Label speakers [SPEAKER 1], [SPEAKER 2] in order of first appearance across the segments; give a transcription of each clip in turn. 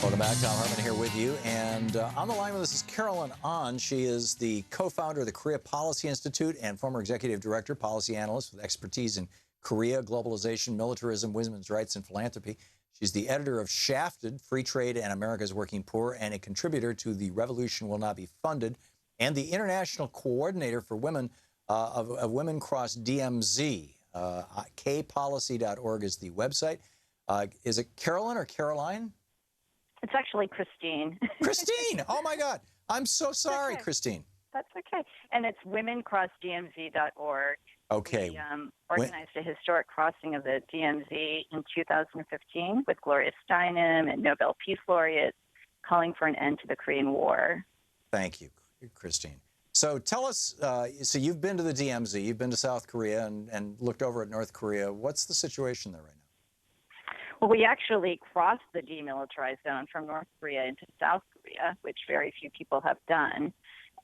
[SPEAKER 1] Welcome back. Thom Hartmann here with you. And on the line with us is Christine Ahn. She is the co-founder of the Korea Policy Institute and former executive director, policy analyst with expertise in Korea, globalization, militarism, women's rights, and philanthropy. She's the editor of Shafted, Free Trade and America's Working Poor, and a contributor to The Revolution Will Not Be Funded, and the international coordinator for women of Women Cross DMZ. Kpolicy.org is the website. Is it Carolyn or Caroline?
[SPEAKER 2] It's actually Christine.
[SPEAKER 1] Christine! Oh, my God. I'm so sorry,
[SPEAKER 2] okay.
[SPEAKER 1] Christine.
[SPEAKER 2] That's okay. And it's womencrossdmz.org.
[SPEAKER 1] Okay.
[SPEAKER 2] We organized a historic crossing of the DMZ in 2015 with Gloria Steinem and Nobel Peace Laureates calling for an end to the Korean War.
[SPEAKER 1] Thank you, Christine. So tell us, so you've been to the DMZ, you've been to South Korea and looked over at North Korea. What's the situation there right now?
[SPEAKER 2] Well, we actually crossed the demilitarized zone from North Korea into South Korea, which very few people have done.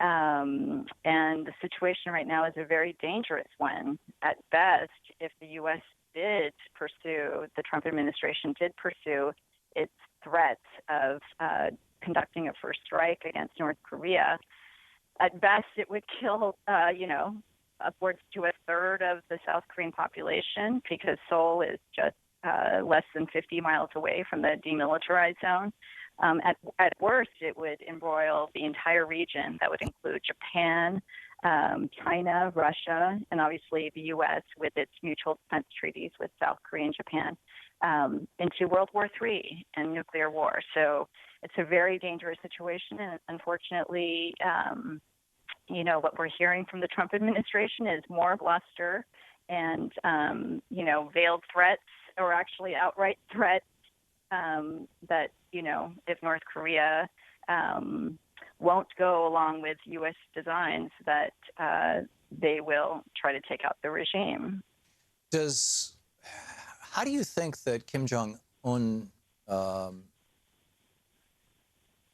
[SPEAKER 2] And the situation right now is a very dangerous one. At best, if the U.S. did pursue, the Trump administration did pursue its threats of conducting a first strike against North Korea, at best it would kill, upwards to a third of the South Korean population, because Seoul is just less than 50 miles away from the demilitarized zone. At worst, it would embroil the entire region. That would include Japan, China, Russia, and obviously the U.S. with its mutual defense treaties with South Korea and Japan, into World War III and nuclear war. So it's a very dangerous situation, and unfortunately, what we're hearing from the Trump administration is more bluster and, veiled threats, or actually outright threats that, if North Korea won't go along with U.S. designs, that they will try to take out the regime.
[SPEAKER 1] How do you think that Kim Jong-un,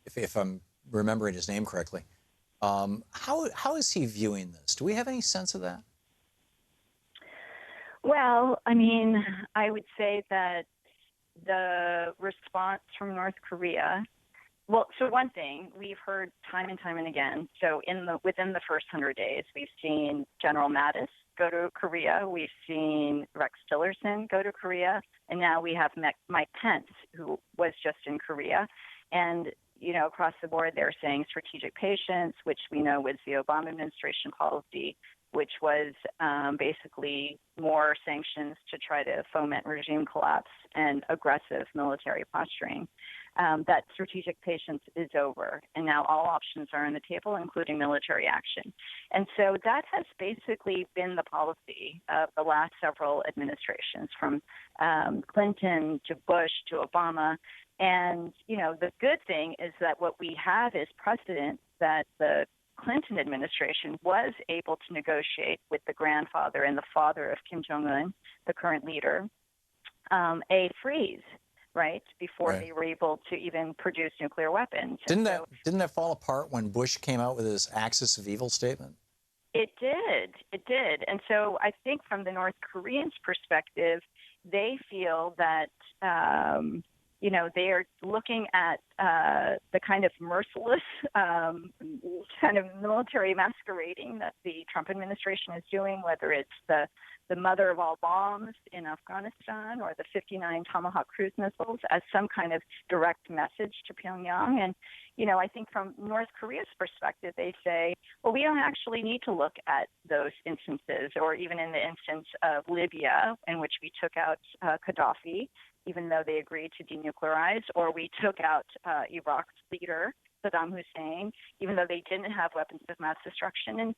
[SPEAKER 1] if I'm remembering his name correctly, how is he viewing this? Do we have any sense of that?
[SPEAKER 2] Well, I would say that the response from North Korea, so one thing we've heard time and time and again, so within the first 100 days, we've seen General Mattis go to Korea, we've seen Rex Tillerson go to Korea, and now we have Mike Pence, who was just in Korea. And, across the board, they're saying strategic patience, which we know was the Obama administration policy, which was basically more sanctions to try to foment regime collapse and aggressive military posturing. That strategic patience is over, and now all options are on the table, including military action. And so that has basically been the policy of the last several administrations, from Clinton to Bush to Obama. And, the good thing is that what we have is precedent that the Clinton administration was able to negotiate with the grandfather and the father of Kim Jong-un, the current leader, a freeze, right, before they were able to even produce nuclear weapons.
[SPEAKER 1] Didn't that fall apart when Bush came out with his Axis of Evil statement?
[SPEAKER 2] It did. And so I think from the North Koreans' perspective, they feel that they are looking at the kind of merciless kind of military masquerading that the Trump administration is doing, whether it's the mother of all bombs in Afghanistan or the 59 Tomahawk cruise missiles, as some kind of direct message to Pyongyang. And, I think from North Korea's perspective, they say, well, we don't actually need to look at those instances, or even in the instance of Libya, in which we took out Gaddafi, even though they agreed to denuclearize, or we took out Iraq's leader, Saddam Hussein, even though they didn't have weapons of mass destruction. And,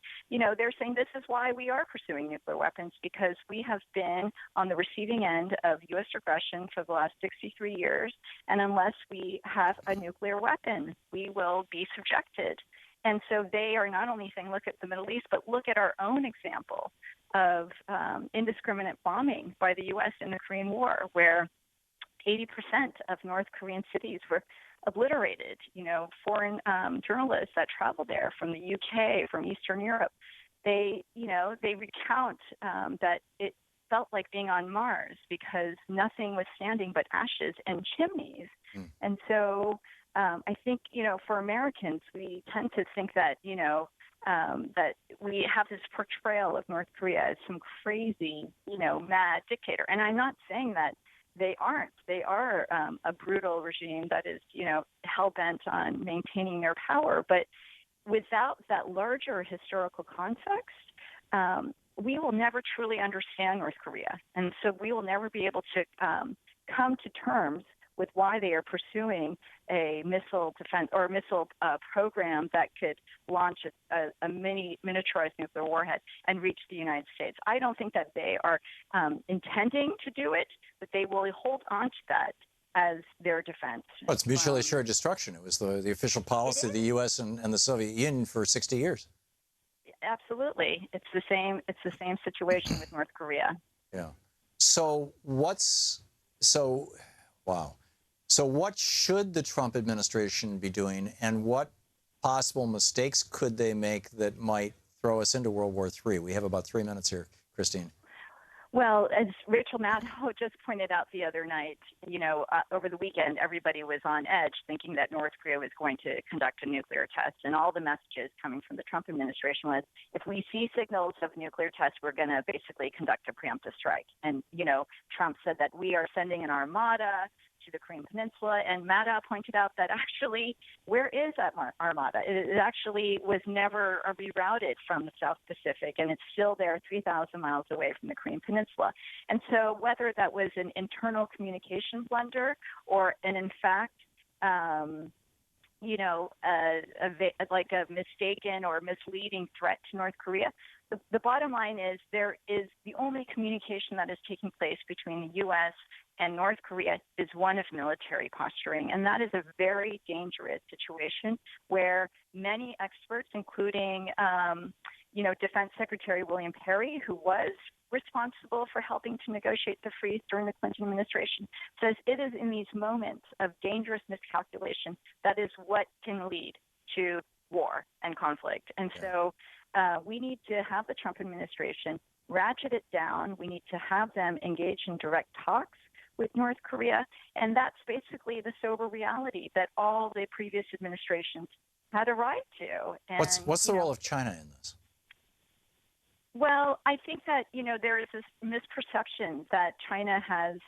[SPEAKER 2] they're saying this is why we are pursuing nuclear weapons, because we have been on the receiving end of U.S. aggression for the last 63 years. And unless we have a nuclear weapon, we will be subjected. And so they are not only saying, look at the Middle East, but look at our own example of indiscriminate bombing by the U.S. in the Korean War, where 80% of North Korean cities were obliterated. Foreign journalists that traveled there from the UK, from Eastern Europe, they recount that felt like being on Mars because nothing was standing but ashes and chimneys. And so I think, for Americans, we tend to think that, that we have this portrayal of North Korea as some crazy, mad dictator. And I'm not saying that they aren't. They are a brutal regime that is, hell-bent on maintaining their power. But without that larger historical context, we will never truly understand North Korea. And so we will never be able to come to terms with why they are pursuing a missile defense or missile program that could launch a miniaturized nuclear warhead and reach the United States. I don't think that they are intending to do it, but they will hold on to that as their defense.
[SPEAKER 1] Well, it's mutually assured destruction. It was the official policy of the U.S. and the Soviet Union for 60 years.
[SPEAKER 2] Absolutely. It's the same situation with North Korea.
[SPEAKER 1] Yeah. So what should the Trump administration be doing, and what possible mistakes could they make that might throw us into World War III? We have about 3 minutes here, Christine.
[SPEAKER 2] Well, as Rachel Maddow just pointed out the other night, over the weekend, everybody was on edge thinking that North Korea was going to conduct a nuclear test. And all the messages coming from the Trump administration was, if we see signals of nuclear tests, we're going to basically conduct a preemptive strike. And, Trump said that we are sending an armada to the Korean Peninsula. And Maddow pointed out that actually, where is that armada? It actually was never rerouted from the South Pacific, and it's still there 3,000 miles away from the Korean Peninsula. And so whether that was an internal communication blunder or in fact, like a mistaken or misleading threat to North Korea, the bottom line is there is the only communication that is taking place between the U.S. and North Korea is one of military posturing. And that is a very dangerous situation where many experts, including, Defense Secretary William Perry, who was responsible for helping to negotiate the freeze during the Clinton administration, says it is in these moments of dangerous miscalculation that is what can lead to war and conflict. And so we need to have the Trump administration ratchet it down. We need to have them engage in direct talks with North Korea. And that's basically the sober reality that all the previous administrations had arrived to. And,
[SPEAKER 1] what's the role of China in this?
[SPEAKER 2] Well, I think that, there is this misperception that China has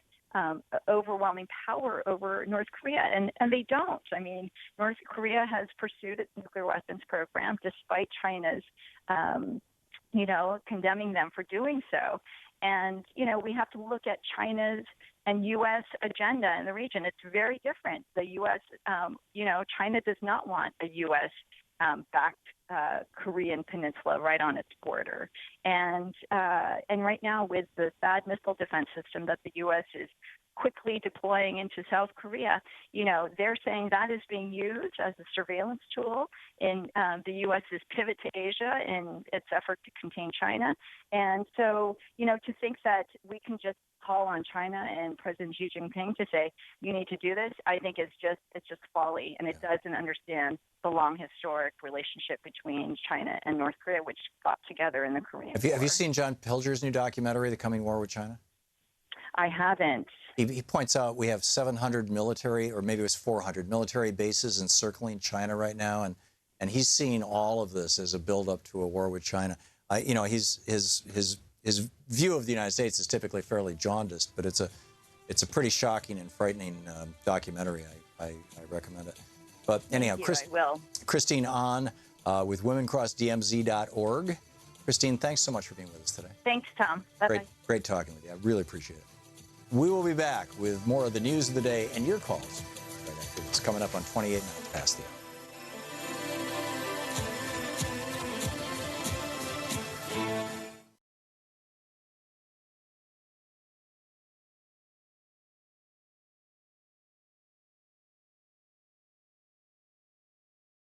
[SPEAKER 2] overwhelming power over North Korea, and they don't. I mean, North Korea has pursued its nuclear weapons program despite China's, condemning them for doing so. And, we have to look at China's and U.S. agenda in the region. It's very different. The U.S., China does not want a U.S. Backed Korean peninsula right on its border. And right now with the THAAD missile defense system that the U.S. is quickly deploying into South Korea, they're saying that is being used as a surveillance tool in the U.S.'s pivot to Asia in its effort to contain China. And so, to think that we can just call on China and President Xi Jinping to say, you need to do this, I think it's just folly, and it doesn't understand the long historic relationship between China and North Korea, which got together in the Korean War.
[SPEAKER 1] Have you seen John Pilger's new documentary, The Coming War with China?
[SPEAKER 2] I haven't.
[SPEAKER 1] He points out we have 700 military, or maybe it was 400 military bases encircling China right now, and he's seeing all of this as a buildup to a war with China. His view of the United States is typically fairly jaundiced, but it's a pretty shocking and frightening documentary. I recommend it. But anyhow, Christine Ahn with womencrossdmz.org. Christine, thanks so much for being with us today.
[SPEAKER 2] Thanks, Tom. Bye-bye.
[SPEAKER 1] Great talking with you. I really appreciate it. We will be back with more of the news of the day and your calls right after this, coming up on 28 minutes past the hour.